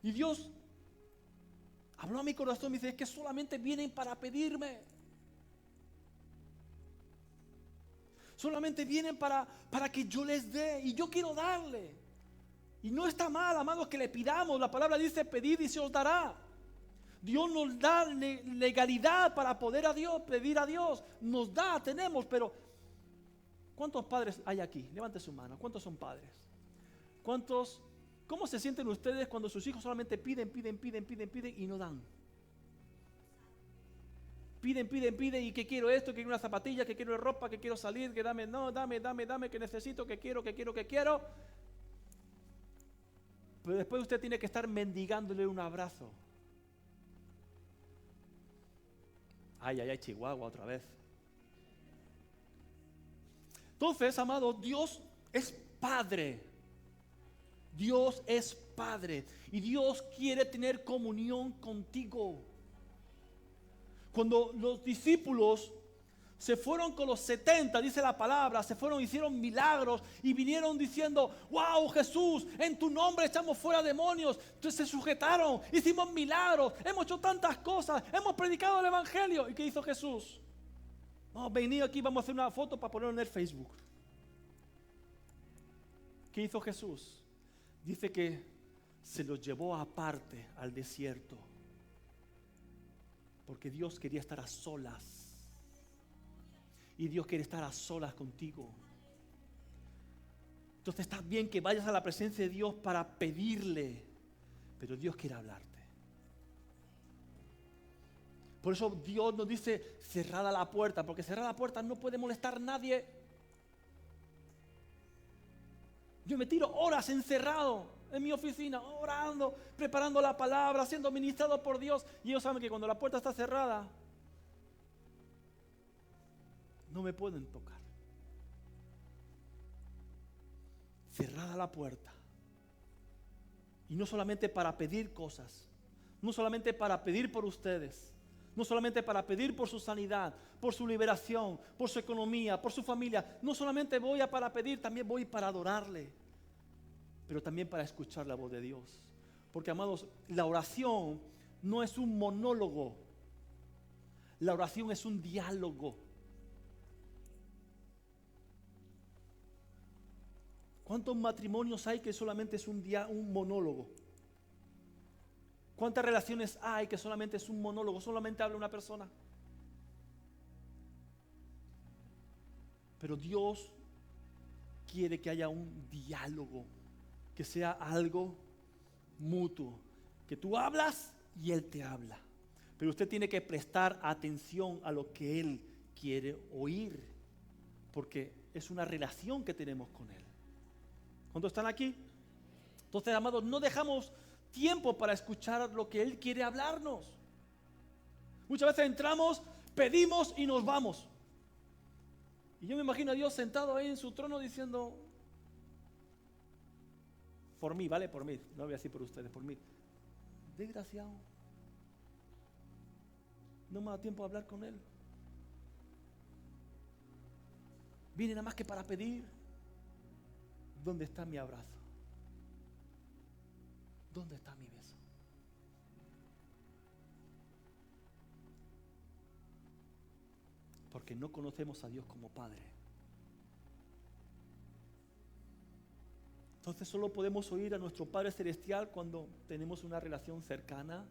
Y Dios habló a mi corazón y me dice, es que solamente vienen para pedirme. Solamente vienen para que yo les dé. Y yo quiero darle. Y no está mal, amados, que le pidamos. La palabra dice, pedid y se os dará. Dios nos da legalidad para poder pedir a Dios. Nos da, tenemos, pero ¿Cuántos padres hay aquí? Levante su mano. ¿Cuántos son padres? ¿Cuántos? ¿Cómo se sienten ustedes cuando sus hijos solamente piden y no dan? Piden y que quiero esto, que quiero una zapatilla, que quiero ropa, que quiero salir, que dame, que necesito, que quiero. Pero después usted tiene que estar mendigándole un abrazo. Ay, Chihuahua otra vez. Entonces, amado, Dios es Padre. Dios es Padre. Y Dios quiere tener comunión contigo. Cuando los discípulos se fueron con los 70, dice la palabra, se fueron, hicieron milagros y vinieron diciendo, wow, Jesús, en tu nombre echamos fuera demonios. Entonces se sujetaron, hicimos milagros, hemos hecho tantas cosas, hemos predicado el evangelio. ¿Y qué hizo Jesús? No, vení aquí, vamos a hacer una foto para ponerlo en el Facebook. ¿Qué hizo Jesús? Dice que se los llevó aparte al desierto. Porque Dios quería estar a solas. Y Dios quiere estar a solas contigo. Entonces está bien que vayas a la presencia de Dios para pedirle. Pero Dios quiere hablarte. Por eso Dios nos dice cerrada la puerta. Porque cerrada la puerta no puede molestar a nadie. Yo me tiro horas encerrado en mi oficina, orando, preparando la palabra, siendo ministrado por Dios. Y ellos saben que cuando la puerta está cerrada, no me pueden tocar. Cerrada la puerta. Y no solamente para pedir cosas, no solamente para pedir por ustedes, no solamente para pedir por su sanidad, por su liberación, por su economía, por su familia. No solamente voy para pedir, también voy para adorarle. Pero también para escuchar la voz de Dios. Porque, amados, la oración no es un monólogo. La oración es un diálogo. ¿Cuántos matrimonios hay que solamente es un monólogo? ¿Cuántas relaciones hay que solamente es un monólogo? Solamente habla una persona. Pero Dios quiere que haya un diálogo. Que sea algo mutuo, que tú hablas y Él te habla, pero usted tiene que prestar atención a lo que Él quiere oír, porque es una relación que tenemos con Él. ¿Cuántos están aquí? Entonces, amados, no dejamos tiempo para escuchar lo que Él quiere hablarnos. Muchas veces entramos, pedimos y nos vamos. Y yo me imagino a Dios sentado ahí en su trono diciendo, por mí, ¿vale? Por mí. No voy a decir por ustedes, por mí. Desgraciado. No me da tiempo a hablar con Él. Vine nada más que para pedir. ¿Dónde está mi abrazo? ¿Dónde está mi beso? Porque no conocemos a Dios como Padre. Entonces solo podemos oír a nuestro Padre Celestial cuando tenemos una relación cercana,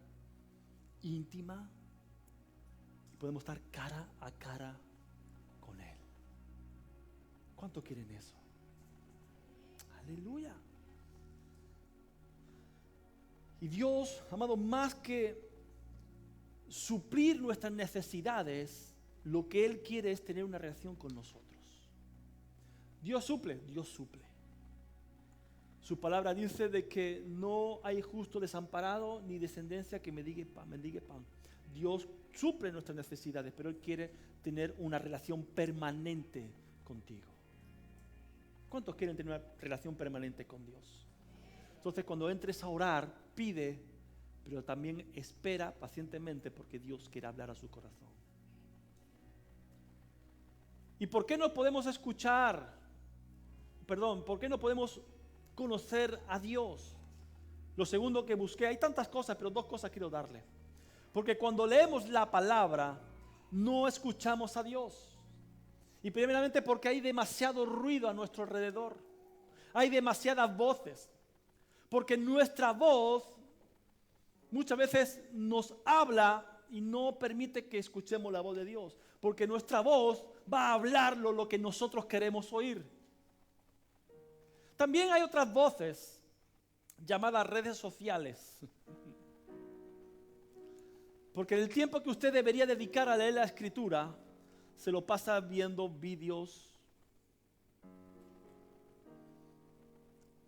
íntima, y podemos estar cara a cara con Él. ¿Cuánto quieren eso? Aleluya. Y Dios, amado, más que suplir nuestras necesidades, lo que Él quiere es tener una relación con nosotros. Dios suple. Su palabra dice de que no hay justo desamparado ni descendencia que mendigue pan. Dios suple nuestras necesidades, pero Él quiere tener una relación permanente contigo. ¿Cuántos quieren tener una relación permanente con Dios? Entonces, cuando entres a orar, pide, pero también espera pacientemente porque Dios quiere hablar a su corazón. ¿Y por qué no podemos por qué no podemos conocer a Dios? Lo segundo que busqué, hay tantas cosas, pero dos cosas quiero darle. Porque cuando leemos la palabra, no escuchamos a Dios. Y primeramente porque hay demasiado ruido a nuestro alrededor. Hay demasiadas voces. Porque nuestra voz muchas veces nos habla y no permite que escuchemos la voz de Dios. Porque nuestra voz va a hablar lo que nosotros queremos oír. También hay otras voces llamadas redes sociales. Porque el tiempo que usted debería dedicar a leer la Escritura, se lo pasa viendo vídeos.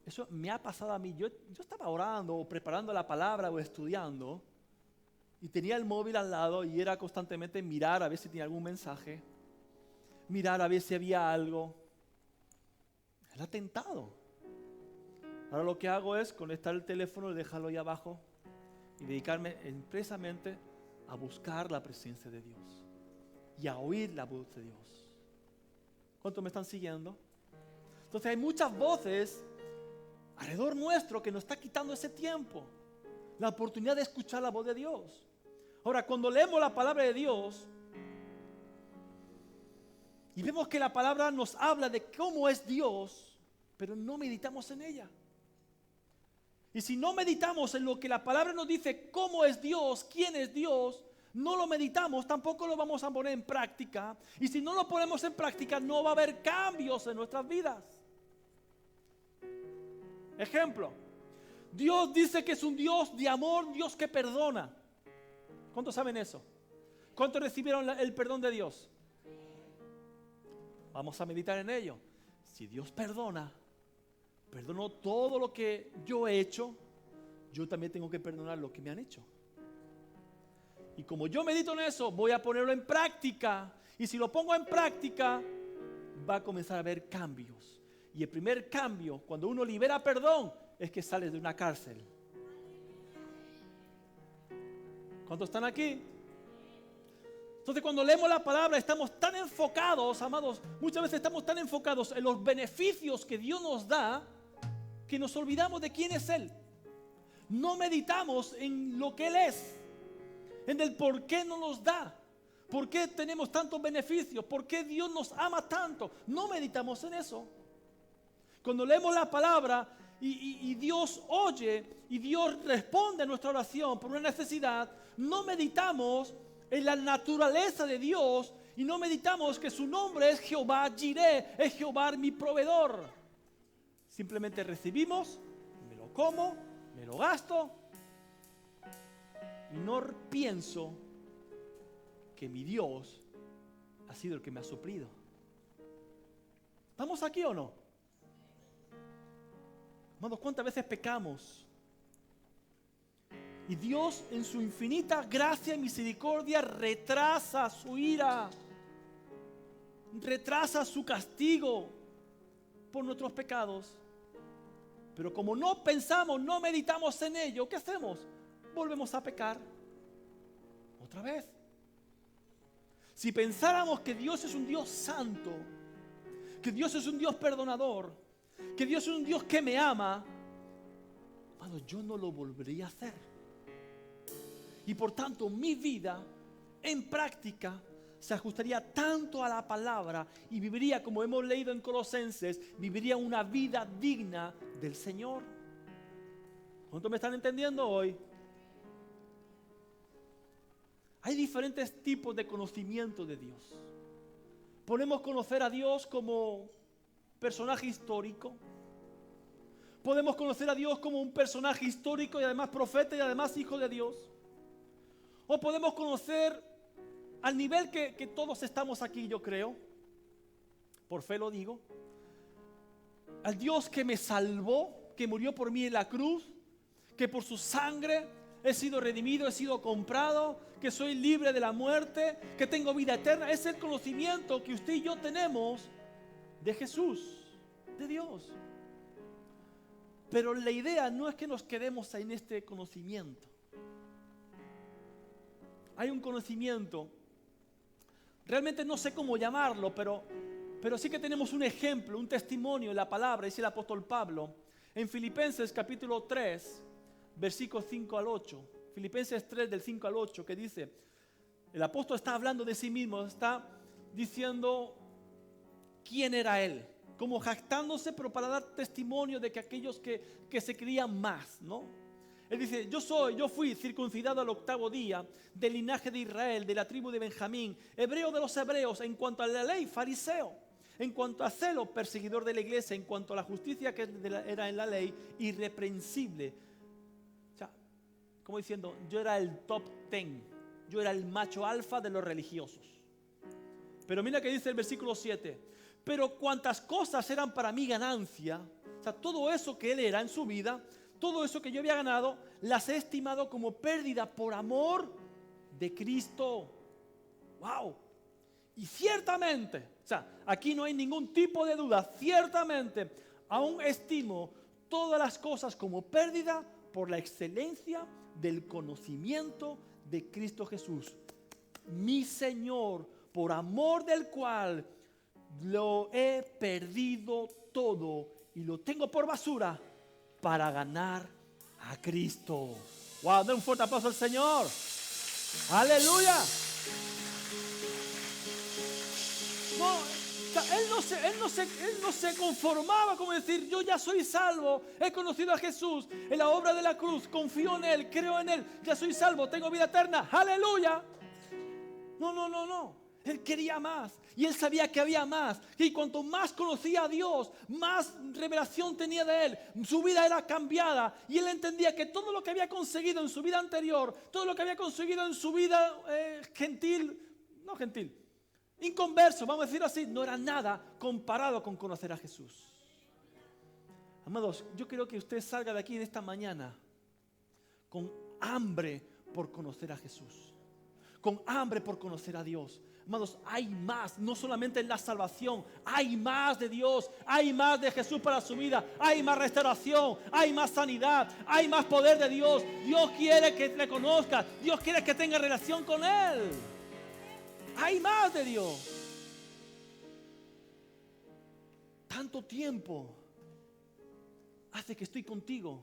Eso me ha pasado a mí. Yo estaba orando o preparando la palabra o estudiando y tenía el móvil al lado y era constantemente mirar a ver si tenía algún mensaje, mirar a ver si había algo. Era tentado. Ahora lo que hago es conectar el teléfono y dejarlo ahí abajo y dedicarme expresamente a buscar la presencia de Dios y a oír la voz de Dios. ¿Cuántos me están siguiendo? Entonces hay muchas voces alrededor nuestro que nos está quitando ese tiempo, la oportunidad de escuchar la voz de Dios. Ahora, cuando leemos la palabra de Dios y vemos que la palabra nos habla de cómo es Dios, pero no meditamos en ella. Y si no meditamos en lo que la palabra nos dice, cómo es Dios, quién es Dios, no lo meditamos, tampoco lo vamos a poner en práctica. Y si no lo ponemos en práctica, no va a haber cambios en nuestras vidas. Ejemplo, Dios dice que es un Dios de amor, Dios que perdona. ¿Cuántos saben eso? ¿Cuántos recibieron el perdón de Dios? Vamos a meditar en ello. Si Dios perdona todo lo que yo he hecho, yo también tengo que perdonar lo que me han hecho. Y como yo medito en eso, voy a ponerlo en práctica. Y si lo pongo en práctica, va a comenzar a haber cambios. Y el primer cambio, cuando uno libera perdón, es que sales de una cárcel. ¿Cuántos están aquí? Entonces, cuando leemos la palabra, estamos tan enfocados, amados, muchas veces estamos tan enfocados en los beneficios que Dios nos da, que nos olvidamos de quién es Él. No meditamos en lo que Él es, en el por qué no nos da, por qué tenemos tantos beneficios, por qué Dios nos ama tanto. No meditamos en eso. Cuando leemos la palabra y Dios oye y Dios responde a nuestra oración por una necesidad, no meditamos en la naturaleza de Dios y no meditamos que su nombre es Jehová Jireh, es Jehová mi proveedor. Simplemente recibimos, me lo como, me lo gasto y no pienso que mi Dios ha sido el que me ha suplido. ¿Estamos aquí o no? Hermanos, ¿cuántas veces pecamos? Y Dios en su infinita gracia y misericordia retrasa su ira, retrasa su castigo por nuestros pecados. Pero como no pensamos, no meditamos en ello, ¿qué hacemos? Volvemos a pecar otra vez. Si pensáramos que Dios es un Dios santo, que Dios es un Dios perdonador, que Dios es un Dios que me ama, hermano, yo no lo volvería a hacer. Y por tanto mi vida en práctica se ajustaría tanto a la palabra y viviría, como hemos leído en Colosenses, viviría una vida digna del Señor. ¿Cuántos me están entendiendo hoy? Hay diferentes tipos de conocimiento de Dios. Podemos conocer a Dios como personaje histórico. Podemos conocer a Dios como un personaje histórico y además profeta y además hijo de Dios. O podemos conocer al nivel que todos estamos aquí, yo creo, por fe lo digo, al Dios que me salvó, que murió por mí en la cruz, que por su sangre he sido redimido, he sido comprado, que soy libre de la muerte, que tengo vida eterna. Es el conocimiento que usted y yo tenemos de Jesús, de Dios. Pero la idea no es que nos quedemos en este conocimiento. Hay un conocimiento, realmente no sé cómo llamarlo, pero sí que tenemos un ejemplo, un testimonio en la palabra, dice el apóstol Pablo, en Filipenses capítulo 3, versículos 5 al 8. Filipenses 3 del 5 al 8, que dice, el apóstol está hablando de sí mismo, está diciendo quién era él, como jactándose, pero para dar testimonio de que aquellos que se creían más, ¿no? Él dice, yo fui circuncidado al 8º día, del linaje de Israel, de la tribu de Benjamín, hebreo de los hebreos, en cuanto a la ley, fariseo, en cuanto a celo, perseguidor de la iglesia, en cuanto a la justicia que era en la ley, irreprensible. O sea, como diciendo, yo era el top 10, yo era el macho alfa de los religiosos. Pero mira que dice el versículo 7, pero cuantas cosas eran para mí ganancia, o sea, todo eso que él era en su vida, todo eso que yo había ganado, las he estimado como pérdida por amor de Cristo. ¡Wow! Y ciertamente, o sea, aquí no hay ningún tipo de duda, ciertamente, aún estimo todas las cosas como pérdida por la excelencia del conocimiento de Cristo Jesús, mi Señor, por amor del cual lo he perdido todo y lo tengo por basura para ganar a Cristo. Wow, den un fuerte aplauso al Señor. Aleluya. No, él no se conformaba como decir, yo ya soy salvo, he conocido a Jesús en la obra de la cruz, confío en Él, creo en Él, ya soy salvo, tengo vida eterna. Aleluya. No. Él quería más y él sabía que había más. Y cuanto más conocía a Dios, más revelación tenía de Él. Su vida era cambiada y él entendía que todo lo que había conseguido en su vida anterior, todo lo que había conseguido en su vida inconverso, vamos a decir así, no era nada comparado con conocer a Jesús. Amados, yo quiero que usted salga de aquí en esta mañana con hambre por conocer a Jesús, con hambre por conocer a Dios. Amados, hay más, no solamente en la salvación, hay más de Dios, hay más de Jesús para su vida, hay más restauración, hay más sanidad, hay más poder de Dios. Dios quiere que le conozca, Dios quiere que tenga relación con Él. Hay más de Dios. Tanto tiempo hace que estoy contigo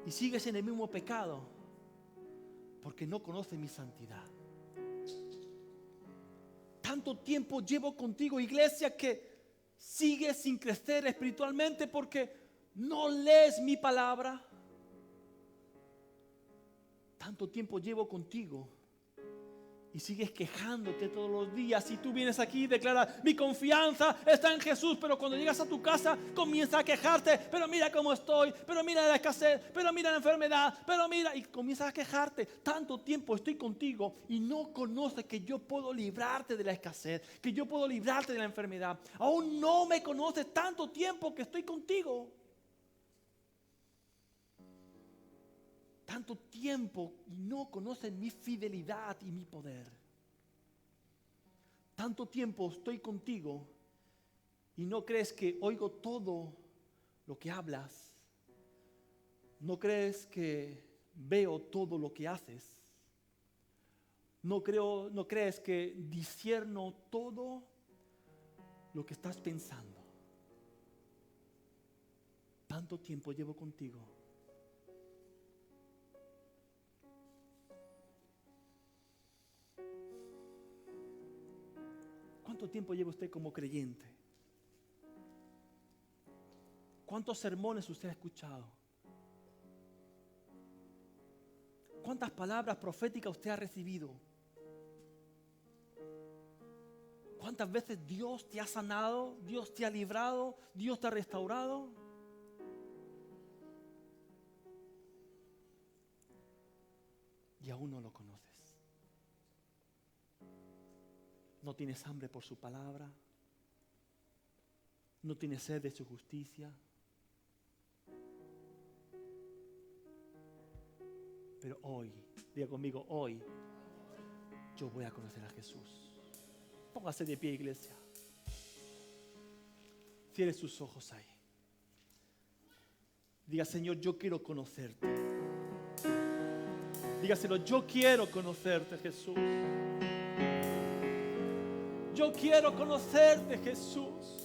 y sigues en el mismo pecado porque no conoces mi santidad. Tanto tiempo llevo contigo, iglesia, que sigues sin crecer espiritualmente porque no lees mi palabra. Tanto tiempo llevo contigo y sigues quejándote todos los días. Si tú vienes aquí y declaras, mi confianza está en Jesús, pero cuando llegas a tu casa comienzas a quejarte, pero mira cómo estoy, pero mira la escasez, pero mira la enfermedad, pero mira, y comienzas a quejarte. Tanto tiempo estoy contigo y no conoces que yo puedo librarte de la escasez, que yo puedo librarte de la enfermedad. Aún no me conoces tanto tiempo que estoy contigo. Tanto tiempo y no conocen mi fidelidad y mi poder. Tanto tiempo estoy contigo y no crees que oigo todo lo que hablas. No crees que veo todo lo que haces. No crees que discierno todo lo que estás pensando. Tanto tiempo llevo contigo. ¿Cuánto tiempo lleva usted como creyente? ¿Cuántos sermones usted ha escuchado? ¿Cuántas palabras proféticas usted ha recibido? ¿Cuántas veces Dios te ha sanado? ¿Dios te ha librado? ¿Dios te ha restaurado? Y aún no lo conoces. No tienes hambre por su palabra. No tienes sed de su justicia. Pero hoy, diga conmigo, hoy yo voy a conocer a Jesús. Póngase de pie, iglesia. Cierre sus ojos ahí. Diga, Señor, yo quiero conocerte. Dígaselo, yo quiero conocerte, Jesús. Yo quiero conocerte, Jesús.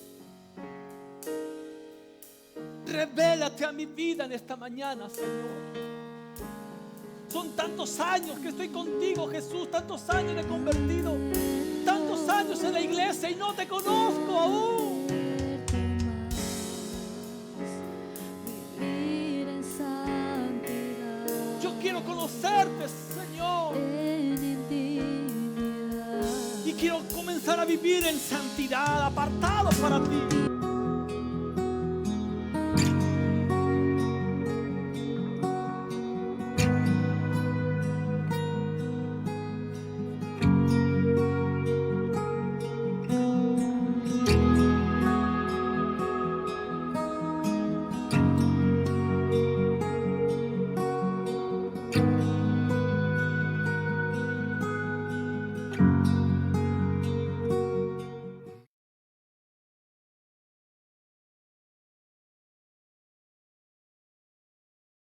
Revélate a mi vida en esta mañana, Señor. Son tantos años que estoy contigo, Jesús. Tantos años me he convertido. Tantos años en la iglesia y no te conozco aún. Vivir en conocerte, Señor. Y quiero comenzar a vivir en santidad, apartado para ti.